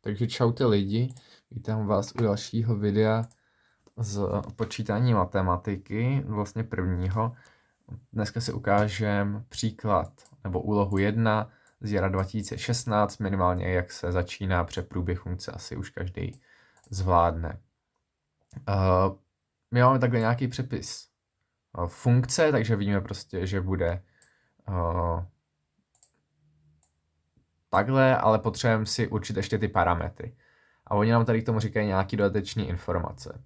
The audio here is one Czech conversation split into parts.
Takže čau ty lidi, vítám vás u dalšího videa z počítání matematiky, vlastně prvního. Dneska si ukážem příklad nebo úlohu 1 z jara 2016, minimálně jak se začíná průběh funkce, asi už každý zvládne. My máme takhle nějaký přepis funkce, takže víme prostě, že bude takhle, ale potřebujeme si určit ještě ty parametry. A oni nám tady k tomu říkají nějaké dodatečné informace.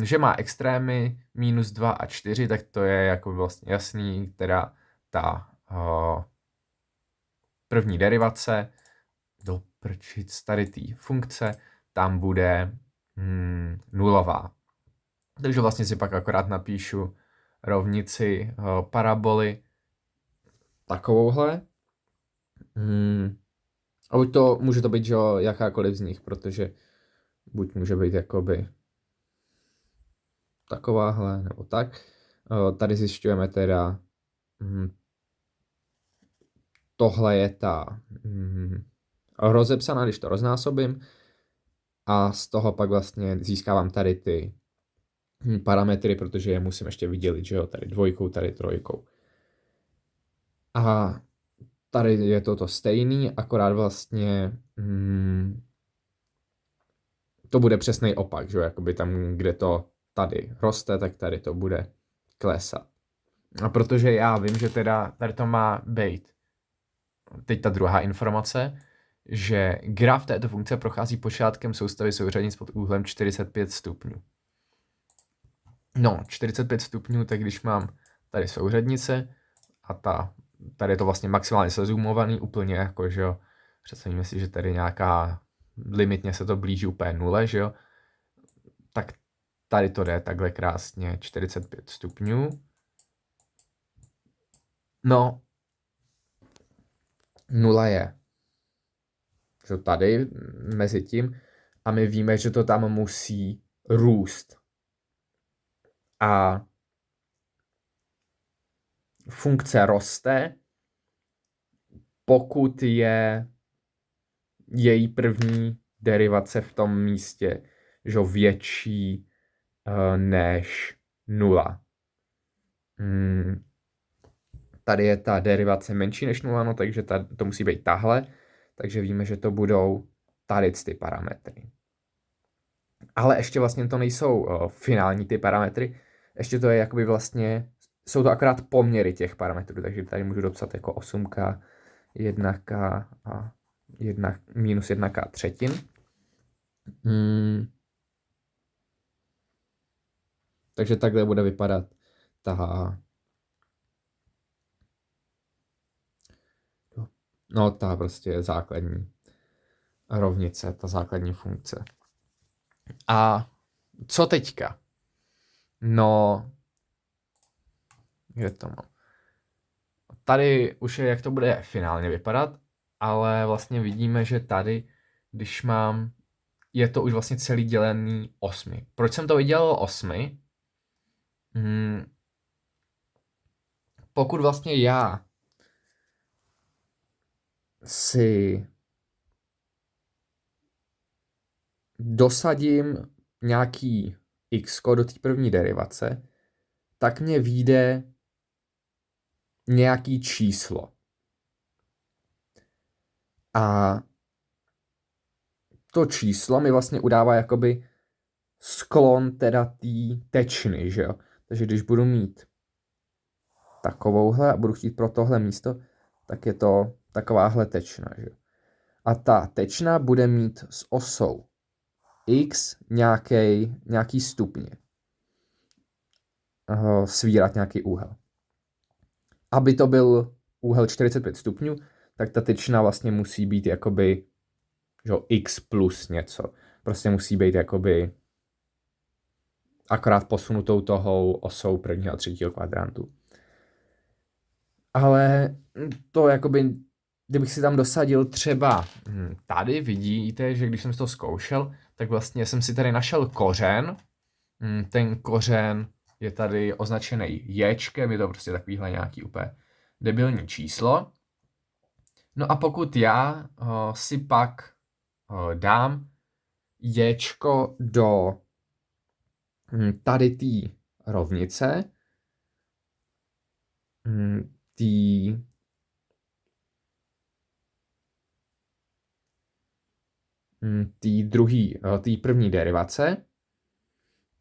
Že má extrémy -2 a 4, tak to je jako vlastně jasný, teda ta první derivace do prčic tady té funkce, tam bude nulová. Takže vlastně si pak akorát napíšu rovnici paraboly takovouhle. A buď to může to být, že jakákoliv z nich, protože buď může být jakoby takováhle, nebo tak. Tady zjišťujeme teda, tohle je ta rozepsaná, když to roznásobím, a z toho pak vlastně získávám tady ty parametry, protože je musím ještě vydělit, že jo, tady 2, tady 3. A tady je to stejný, akorát vlastně to bude přesný opak, že jo, jakoby tam, kde to tady roste, tak tady to bude klesat. A protože já vím, že teda tady to má být teď ta druhá informace, že graf této funkce prochází počátkem soustavy souřadnic pod úhlem 45 stupňů. No, 45 stupňů, tak když mám tady souřadnice a tady je to vlastně maximálně sezumovaný, úplně jako, že jo, představíme si, že tady nějaká limitně se to blíží úplně nule, že jo, tak tady to jde takhle krásně 45 stupňů. No, nula je že tady mezi tím a my víme, že to tam musí růst. A funkce roste, pokud je její první derivace v tom místě, že větší než 0. Tady je ta derivace menší než 0, no, takže to musí být tahle. Takže víme, že to budou tady ty parametry. Ale ještě vlastně to nejsou finální ty parametry, ještě to je jakoby vlastně, jsou to akorát poměry těch parametrů, takže tady můžu dopsat jako 8k, 1k a -1k třetin. Takže takhle bude vypadat ta prostě základní rovnice, ta základní funkce. A co teďka? No, kde to mám? Tady už je, jak to bude finálně vypadat, ale vlastně vidíme, že tady, když mám, je to už vlastně celý dělený 8. Proč jsem to vydělal 8? Pokud vlastně já si dosadím nějaký x do té první derivace, tak mě vyjde nějaký číslo. A to číslo mi vlastně udává jakoby sklon teda té tečny, že jo. Takže když budu mít takovouhle a budu chtít pro tohle místo, tak je to takováhle tečna, že jo. A ta tečna bude mít s osou x nějaký stupně. Svírat nějaký úhel. Aby to byl úhel 45 stupňů, tak ta tečna vlastně musí být jakoby, že x plus něco. Prostě musí být jakoby akorát posunutou toho osou prvního a třetího kvadrantu. Ale to jakoby, kdybych si tam dosadil třeba tady, vidíte, že když jsem to zkoušel, tak vlastně jsem si tady našel kořen. Ten kořen je tady označený ječkem, je to prostě takovýhle nějaký úplně debilní číslo. No a pokud já si pak dám Jčko do tady té rovnice, té první derivace,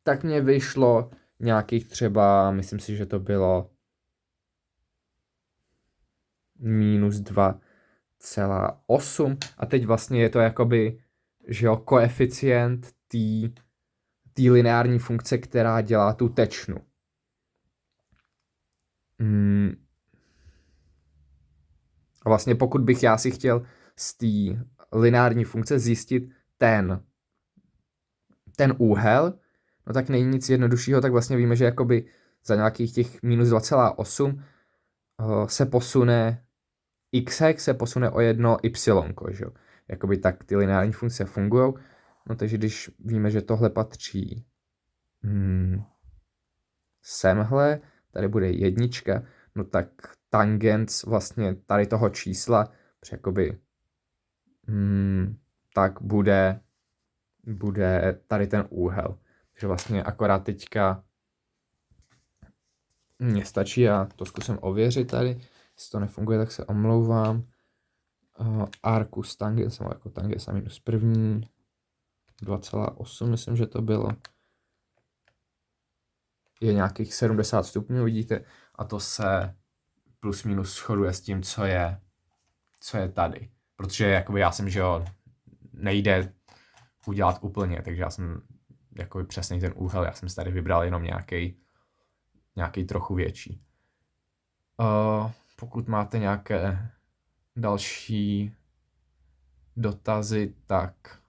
tak mě vyšlo nějakých třeba, myslím si, že to bylo minus 2,8 a teď vlastně je to jakoby, že jo, koeficient té lineární funkce, která dělá tu tečnu. A vlastně pokud bych já si chtěl z té lineární funkce zjistit ten úhel, no tak není nic jednoduššího, tak vlastně víme, že jakoby za nějakých těch minus 2,8 se posune x se posune o jedno y, že jo. Jakoby tak ty lineární funkce fungují. No takže když víme, že tohle patří semhle, tady bude jednička, no tak tangens vlastně tady toho čísla, jakoby tak bude tady ten úhel. Takže vlastně akorát teďka mně stačí, já to zkusím ověřit tady, jestli to nefunguje, tak se omlouvám. Arcus tangens, nebo jako tangens a minus první, 2,8 myslím, že to bylo. Je nějakých 70 stupňů, vidíte, a to se plus minus shoduje s tím, co je tady. Protože jakoby já jsem, že jo, nejde udělat úplně, takže já jsem jakoby přesný ten úhel, já jsem si tady vybral jenom nějaký trochu větší. Pokud máte nějaké další dotazy, tak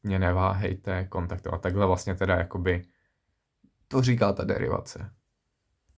mě neváhejte kontaktovat. Takhle vlastně teda jakoby to říká ta derivace.